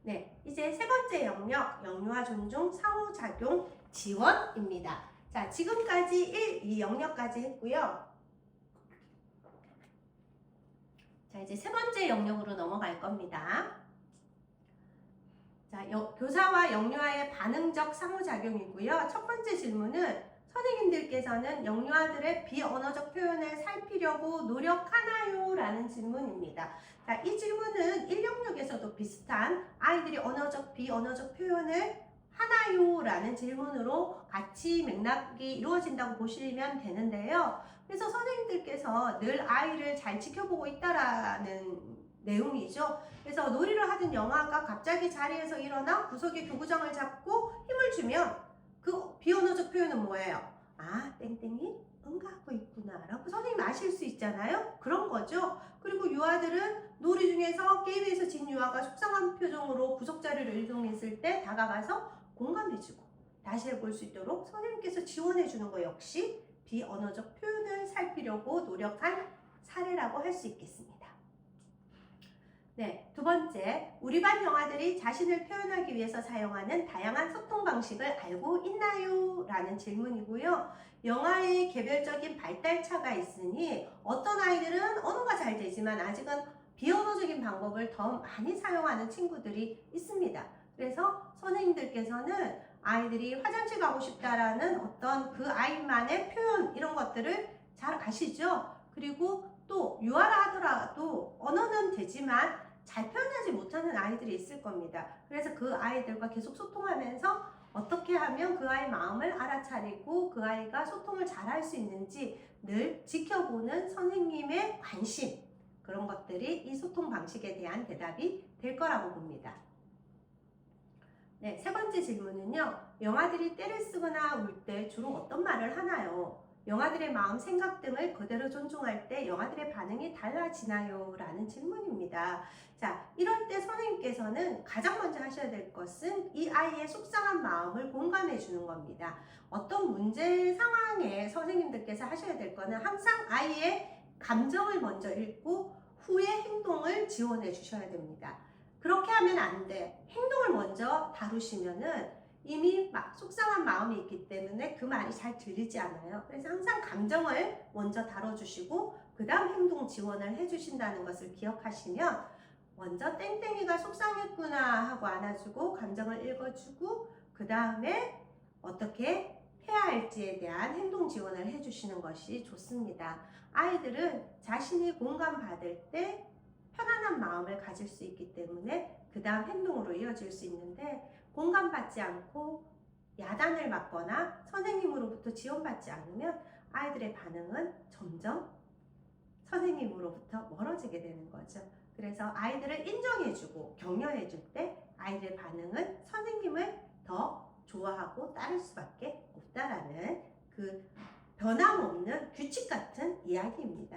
네, 이제 세 번째 영역, 영유아 존중, 상호작용, 지원입니다. 자, 지금까지 1, 2 영역까지 했고요. 자, 이제 세 번째 영역으로 넘어갈 겁니다. 자, 교사와 영유아의 반응적 상호작용이고요. 첫 번째 질문은 선생님들께서는 영유아들의 비언어적 표현을 살피려고 노력하나요? 라는 질문입니다. 자, 이 질문은 1영역에서도 비슷한 아이들이 언어적, 비언어적 표현을 하나요? 라는 질문으로 같이 맥락이 이루어진다고 보시면 되는데요. 그래서 선생님들께서 늘 아이를 잘 지켜보고 있다라는 내용이죠. 그래서 놀이를 하던 영아가 갑자기 자리에서 일어나 구석에 교구장을 잡고 힘을 주면 그 비언어적 표현은 뭐예요? 아, 땡땡이 응가하고 있구나 라고 선생님이 아실 수 있잖아요. 그런 거죠. 그리고 유아들은 놀이 중에서 게임에서 진 유아가 속상한 표정으로 구석자리를 이동했을 때 다가가서 공감해주고 다시 해볼 수 있도록 선생님께서 지원해주는 거 역시 비언어적 표현을 살피려고 노력한 사례라고 할 수 있겠습니다. 네, 두 번째, 우리 반 영아들이 자신을 표현하기 위해서 사용하는 다양한 소통 방식을 알고 있나요? 라는 질문이고요. 영아의 개별적인 발달차가 있으니 어떤 아이들은 언어가 잘 되지만 아직은 비언어적인 방법을 더 많이 사용하는 친구들이 있습니다. 그래서 선생님들께서는 아이들이 화장실 가고 싶다라는 어떤 그 아이만의 표현 이런 것들을 잘 아시죠? 그리고 또 유아라 하더라도 언어는 되지만 잘 표현하지 못하는 아이들이 있을 겁니다. 그래서 그 아이들과 계속 소통하면서 어떻게 하면 그 아이 마음을 알아차리고 그 아이가 소통을 잘 할 수 있는지 늘 지켜보는 선생님의 관심, 그런 것들이 이 소통 방식에 대한 대답이 될 거라고 봅니다. 네, 세 번째 질문은요. 영아들이 떼를 쓰거나 울 때 주로 어떤 말을 하나요? 영아들의 마음, 생각 등을 그대로 존중할 때 영아들의 반응이 달라지나요? 라는 질문입니다. 자, 이럴 때 선생님께서는 가장 먼저 하셔야 될 것은 이 아이의 속상한 마음을 공감해 주는 겁니다. 어떤 문제 상황에 선생님들께서 하셔야 될 거는 항상 아이의 감정을 먼저 읽고 후에 행동을 지원해 주셔야 됩니다. 그렇게 하면 안 돼. 행동을 먼저 다루시면은 이미 막 속상한 마음이 있기 때문에 그 말이 잘 들리지 않아요. 그래서 항상 감정을 먼저 다뤄주시고 그 다음 행동 지원을 해주신다는 것을 기억하시면 먼저 땡땡이가 속상했구나 하고 안아주고 감정을 읽어주고 그 다음에 어떻게 해야 할지에 대한 행동 지원을 해주시는 것이 좋습니다. 아이들은 자신이 공감받을 때 편안한 마음을 가질 수 있기 때문에 그 다음 행동으로 이어질 수 있는데 공감받지 않고 야단을 맞거나 선생님으로부터 지원받지 않으면 아이들의 반응은 점점 선생님으로부터 멀어지게 되는 거죠. 그래서 아이들을 인정해주고 격려해줄 때 아이들의 반응은 선생님을 더 좋아하고 따를 수밖에 없다라는 그 변함없는 규칙 같은 이야기입니다.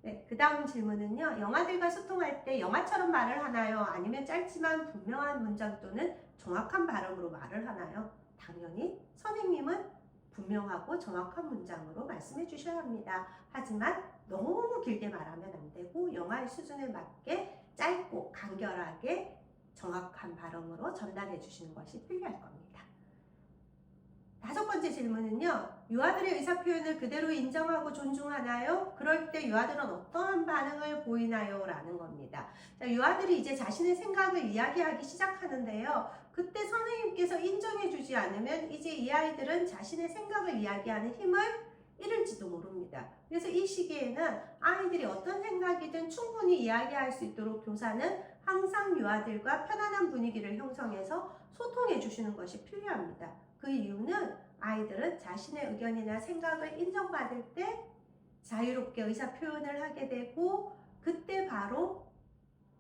네, 그 다음 질문은요. 영아들과 소통할 때 영아처럼 말을 하나요? 아니면 짧지만 분명한 문장 또는 정확한 발음으로 말을 하나요? 당연히 선생님은 분명하고 정확한 문장으로 말씀해 주셔야 합니다. 하지만 너무 길게 말하면 안 되고 영아의 수준에 맞게 짧고 간결하게 정확한 발음으로 전달해 주시는 것이 필요할 겁니다. 다섯 번째 질문은요. 유아들의 의사표현을 그대로 인정하고 존중하나요? 그럴 때 유아들은 어떠한 반응을 보이나요? 라는 겁니다. 자, 유아들이 이제 자신의 생각을 이야기하기 시작하는데요. 그때 선생님께서 인정해주지 않으면 이제 이 아이들은 자신의 생각을 이야기하는 힘을 잃을지도 모릅니다. 그래서 이 시기에는 아이들이 어떤 생각이든 충분히 이야기할 수 있도록 교사는 항상 유아들과 편안한 분위기를 형성해서 소통해 주시는 것이 필요합니다. 그 이유는 아이들은 자신의 의견이나 생각을 인정받을 때 자유롭게 의사 표현을 하게 되고 그때 바로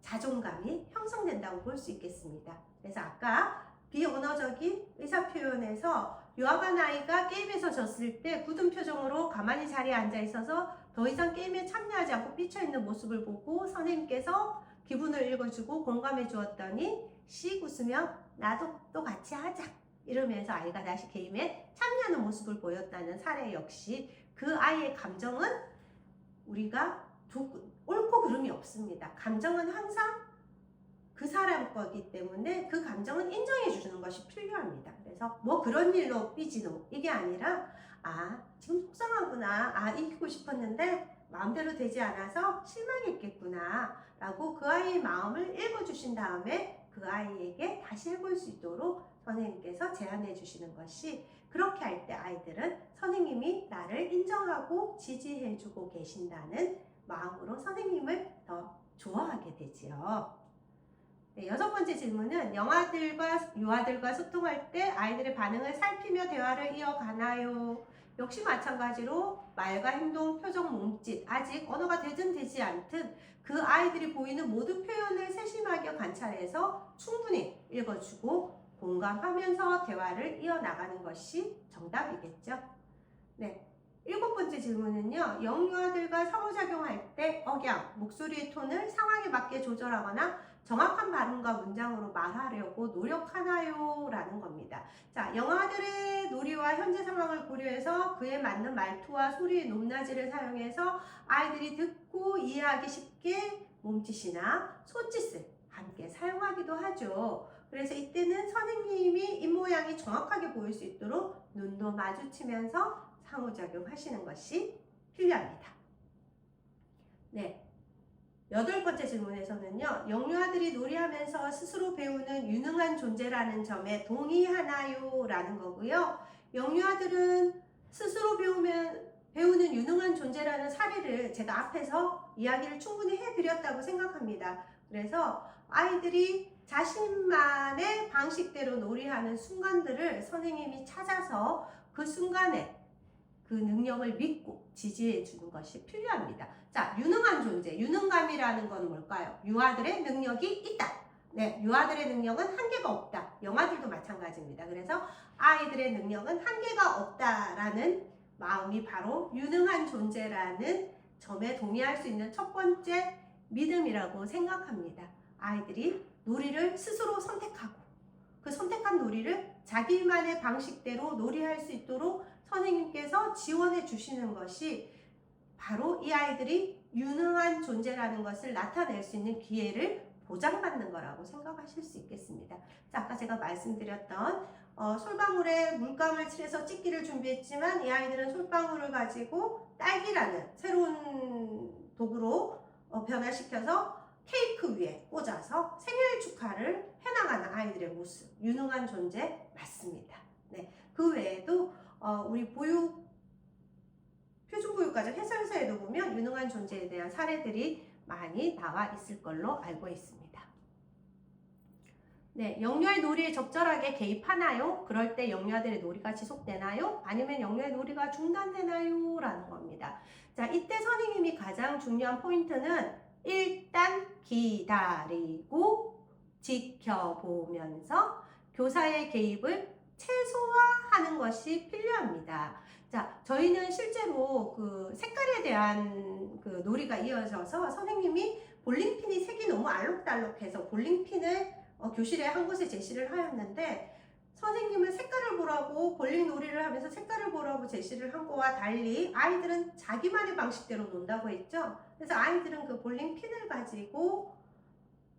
자존감이 형성된다고 볼 수 있겠습니다. 그래서 아까 비언어적인 의사 표현에서 유아반 아이가 게임에서 졌을 때 굳은 표정으로 가만히 자리에 앉아 있어서 더 이상 게임에 참여하지 않고 삐쳐있는 모습을 보고 선생님께서 기분을 읽어주고 공감해 주었더니 씩 웃으며 나도 또 같이 하자 이러면서 아이가 다시 게임에 참여하는 모습을 보였다는 사례 역시 그 아이의 감정은 우리가 옳고 그름이 없습니다. 감정은 항상 그 사람 거기 때문에 그 감정은 인정해 주는 것이 필요합니다. 그래서 뭐 그런 일로 삐지노 이게 아니라 지금 속상하구나, 이기고 싶었는데 마음대로 되지 않아서 실망했겠구나 라고 그 아이의 마음을 읽어주신 다음에 그 아이에게 다시 해볼 수 있도록 선생님께서 제안해 주시는 것이, 그렇게 할 때 아이들은 선생님이 나를 인정하고 지지해 주고 계신다는 마음으로 선생님을 더 좋아하게 되지요. 네, 6번째 질문은 영아들과 유아들과 소통할 때 아이들의 반응을 살피며 대화를 이어가나요? 역시 마찬가지로 말과 행동, 표정, 몸짓, 아직 언어가 되든 되지 않든 그 아이들이 보이는 모든 표현을 세심하게 관찰해서 충분히 읽어주고 공감하면서 대화를 이어나가는 것이 정답이겠죠. 네. 7번째 질문은요. 영유아들과 상호작용할 때 억양, 목소리의 톤을 상황에 맞게 조절하거나 정확한 발음과 문장으로 말하려고 노력하나요? 라는 겁니다. 자, 영아들의 놀이와 현재 상황을 고려해서 그에 맞는 말투와 소리의 높낮이를 사용해서 아이들이 듣고 이해하기 쉽게 몸짓이나 손짓을 함께 사용하기도 하죠. 그래서 이때는 선생님이 입모양이 정확하게 보일 수 있도록 눈도 마주치면서 상호작용하시는 것이 필요합니다. 네. 8번째 질문에서는요. 영유아들이 놀이하면서 스스로 배우는 유능한 존재라는 점에 동의하나요? 라는 거고요. 영유아들은 스스로 배우는 유능한 존재라는 사례를 제가 앞에서 이야기를 충분히 해드렸다고 생각합니다. 그래서 아이들이 자신만의 방식대로 놀이하는 순간들을 선생님이 찾아서 그 순간에 그 능력을 믿고 지지해 주는 것이 필요합니다. 자, 유능한 존재, 유능감이라는 건 뭘까요? 유아들의 능력이 있다. 네, 유아들의 능력은 한계가 없다. 영아들도 마찬가지입니다. 그래서 아이들의 능력은 한계가 없다라는 마음이 바로 유능한 존재라는 점에 동의할 수 있는 첫 번째 믿음이라고 생각합니다. 아이들이 놀이를 스스로 선택하고 그 선택한 놀이를 자기만의 방식대로 놀이할 수 있도록 선생님께서 지원해 주시는 것이 바로 이 아이들이 유능한 존재라는 것을 나타낼 수 있는 기회를 보장받는 거라고 생각하실 수 있겠습니다. 자, 아까 제가 말씀드렸던 솔방울에 물감을 칠해서 찍기를 준비했지만 이 아이들은 솔방울을 가지고 딸기라는 새로운 도구로 변화시켜서 케이크 위에 꽂아서 생일 축하를 해나가는 아이들의 모습, 유능한 존재 맞습니다. 네, 그 외에도 우리 표준보육과정 해설서에도 보면 유능한 존재에 대한 사례들이 많이 나와 있을 걸로 알고 있습니다. 네, 영유아의 놀이에 적절하게 개입하나요? 그럴 때 영유아들의 놀이가 지속되나요? 아니면 영유아의 놀이가 중단되나요? 라는 겁니다. 자, 이때 선생님이 가장 중요한 포인트는 일단 기다리고 지켜보면서 교사의 개입을 최소화하는 것이 필요합니다. 자, 저희는 실제로 그 색깔에 대한 그 놀이가 이어져서 선생님이 볼링핀이 색이 너무 알록달록해서 볼링핀을 교실에 한 곳에 제시를 하였는데, 선생님은 색깔을 보라고 볼링 놀이를 하면서 색깔을 보라고 제시를 한 거와 달리 아이들은 자기만의 방식대로 논다고 했죠. 그래서 아이들은 그 볼링 핀을 가지고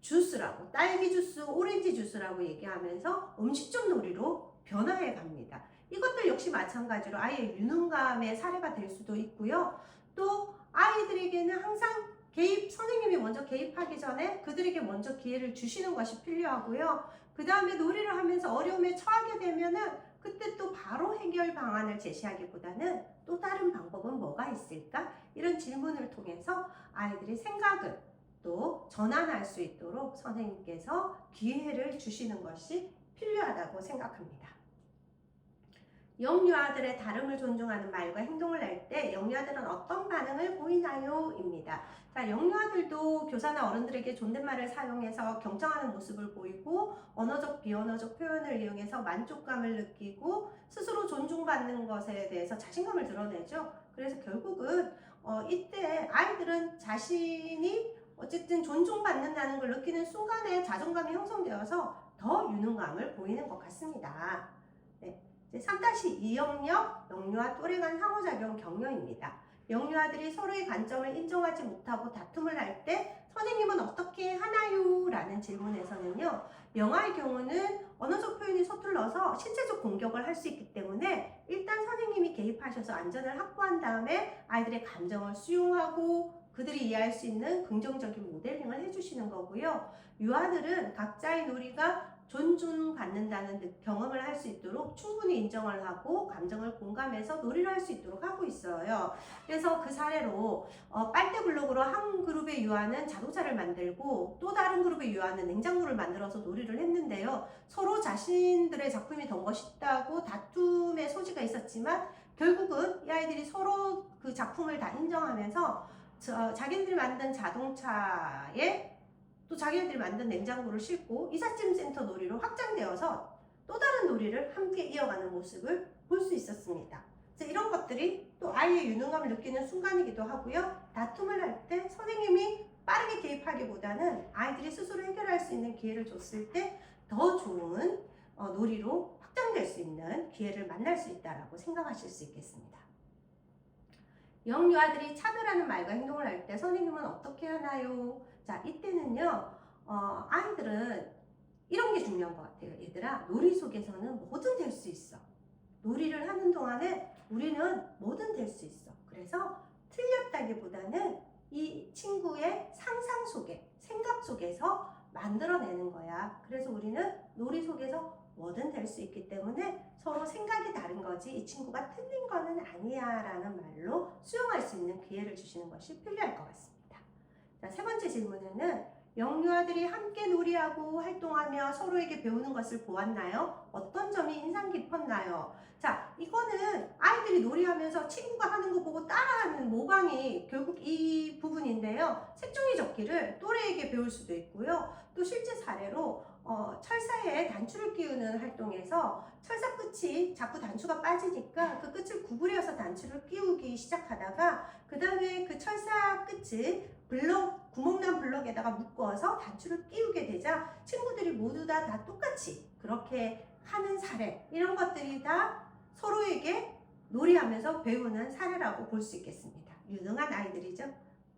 주스라고, 딸기 주스, 오렌지 주스라고 얘기하면서 음식점 놀이로 변화해 갑니다. 이것도 역시 마찬가지로 아이의 유능감의 사례가 될 수도 있고요. 또 아이들에게는 항상 선생님이 먼저 개입하기 전에 그들에게 먼저 기회를 주시는 것이 필요하고요. 그 다음에 놀이를 하면서 어려움에 처하게 되면은 그때 또 바로 해결 방안을 제시하기보다는 또 다른 방법은 뭐가 있을까? 이런 질문을 통해서 아이들의 생각을 또 전환할 수 있도록 선생님께서 기회를 주시는 것이 필요하다고 생각합니다. 영유아들의 다름을 존중하는 말과 행동을 할 때 영유아들은 어떤 반응을 보이나요? 입니다. 자, 영유아들도 교사나 어른들에게 존댓말을 사용해서 경청하는 모습을 보이고 언어적, 비언어적 표현을 이용해서 만족감을 느끼고 스스로 존중받는 것에 대해서 자신감을 드러내죠. 그래서 결국은 이때 아이들은 자신이 어쨌든 존중받는다는 걸 느끼는 순간에 자존감이 형성되어서 더 유능감을 보이는 것 같습니다. 네. 3-2 영역, 영유아 또래 간 상호작용 격려입니다. 영유아들이 서로의 관점을 인정하지 못하고 다툼을 할 때 선생님은 어떻게 하나요? 라는 질문에서는요. 영아의 경우는 언어적 표현이 서툴러서 신체적 공격을 할 수 있기 때문에 일단 선생님이 개입하셔서 안전을 확보한 다음에 아이들의 감정을 수용하고 그들이 이해할 수 있는 긍정적인 모델링을 해주시는 거고요. 유아들은 각자의 놀이가 존중받는다는 경험을 할 수 있도록 충분히 인정을 하고 감정을 공감해서 놀이를 할 수 있도록 하고 있어요. 그래서 그 사례로 빨대 블록으로 한 그룹의 유아는 자동차를 만들고 또 다른 그룹의 유아는 냉장고를 만들어서 놀이를 했는데요. 서로 자신들의 작품이 더 멋있다고 다툼의 소지가 있었지만 결국은 이 아이들이 서로 그 작품을 다 인정하면서 자기들이 만든 자동차에 또 자기네들이 만든 냉장고를 싣고 이삿짐 센터 놀이로 확장되어서 또 다른 놀이를 함께 이어가는 모습을 볼 수 있었습니다. 그래서 이런 것들이 또 아이의 유능감을 느끼는 순간이기도 하고요. 다툼을 할 때 선생님이 빠르게 개입하기보다는 아이들이 스스로 해결할 수 있는 기회를 줬을 때 더 좋은 놀이로 확장될 수 있는 기회를 만날 수 있다고 생각하실 수 있겠습니다. 영유아들이 차별하는 말과 행동을 할 때 선생님은 어떻게 하나요? 자, 이때는요, 아이들은 이런 게 중요한 것 같아요. 얘들아, 놀이 속에서는 뭐든 될 수 있어. 놀이를 하는 동안에 우리는 뭐든 될 수 있어. 그래서 틀렸다기보다는 이 친구의 상상 속에, 생각 속에서 만들어내는 거야. 그래서 우리는 놀이 속에서 뭐든 될 수 있기 때문에 서로 생각이 다른 거지 이 친구가 틀린 거는 아니야 라는 말로 수용할 수 있는 기회를 주시는 것이 필요할 것 같습니다. 자, 세 번째 질문에는 영유아들이 함께 놀이하고 활동하며 서로에게 배우는 것을 보았나요? 어떤 점이 인상 깊었나요? 자, 이거는 아이들이 놀이하면서 친구가 하는 거 보고 따라하는 모방이 결국 이 부분인데요. 색종이 접기를 또래에게 배울 수도 있고요. 또 실제 사례로 철사에 단추를 끼우는 활동에서 철사 끝이 자꾸 단추가 빠지니까 그 끝을 구부려서 단추를 끼우기 시작하다가 그 다음에 그 철사 끝을 구멍난 블럭에다가 묶어서 단추를 끼우게 되자 친구들이 모두 다 똑같이 그렇게 하는 사례, 이런 것들이 다 서로에게 놀이하면서 배우는 사례라고 볼 수 있겠습니다. 유능한 아이들이죠.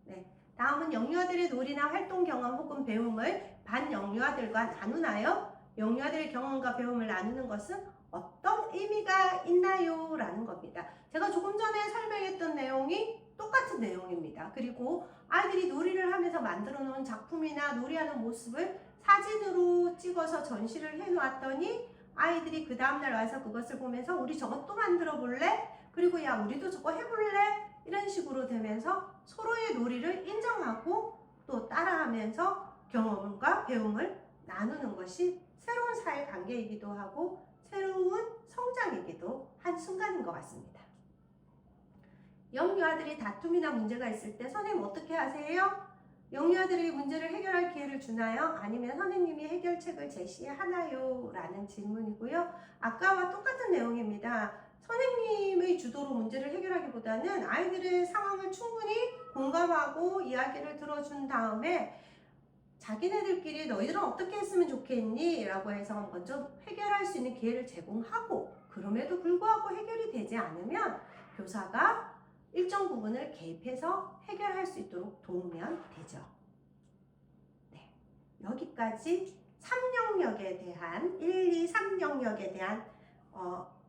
네. 다음은 영유아들의 놀이나 활동 경험 혹은 배움을 반영유아들과 나누나요? 영유아들의 경험과 배움을 나누는 것은 어떤 의미가 있나요? 라는 겁니다. 제가 조금 전에 설명했던 내용이 똑같은 내용입니다. 그리고 아이들이 놀이를 하면서 만들어 놓은 작품이나 놀이하는 모습을 사진으로 찍어서 전시를 해 놓았더니 아이들이 그 다음날 와서 그것을 보면서 우리 저것도 만들어 볼래? 그리고 야 우리도 저거 해볼래? 이런 식으로 되면서 서로의 놀이를 인정하고 또 따라하면서 경험과 배움을 나누는 것이 새로운 사회관계이기도 하고 새로운 성장이기도 한 순간인 것 같습니다. 영유아들이 다툼이나 문제가 있을 때 선생님 어떻게 하세요? 영유아들이 문제를 해결할 기회를 주나요? 아니면 선생님이 해결책을 제시하나요? 라는 질문이고요. 아까와 똑같은 내용입니다. 선생님의 주도로 문제를 해결하기보다는 아이들의 상황을 충분히 공감하고 이야기를 들어준 다음에 자기네들끼리 너희들은 어떻게 했으면 좋겠니? 라고 해서 먼저 해결할 수 있는 기회를 제공하고 그럼에도 불구하고 해결이 되지 않으면 교사가 일정 부분을 개입해서 해결할 수 있도록 도우면 되죠. 네, 여기까지 3영역에 대한 1, 2, 3영역에 대한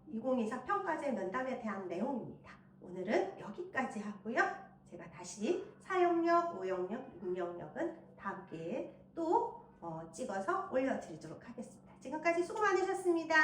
2024 평가제 면담에 대한 내용입니다. 오늘은 여기까지 하고요. 제가 다시 4영역, 5영역, 6영역은 다음 기회에 또 찍어서 올려드리도록 하겠습니다. 지금까지 수고 많으셨습니다.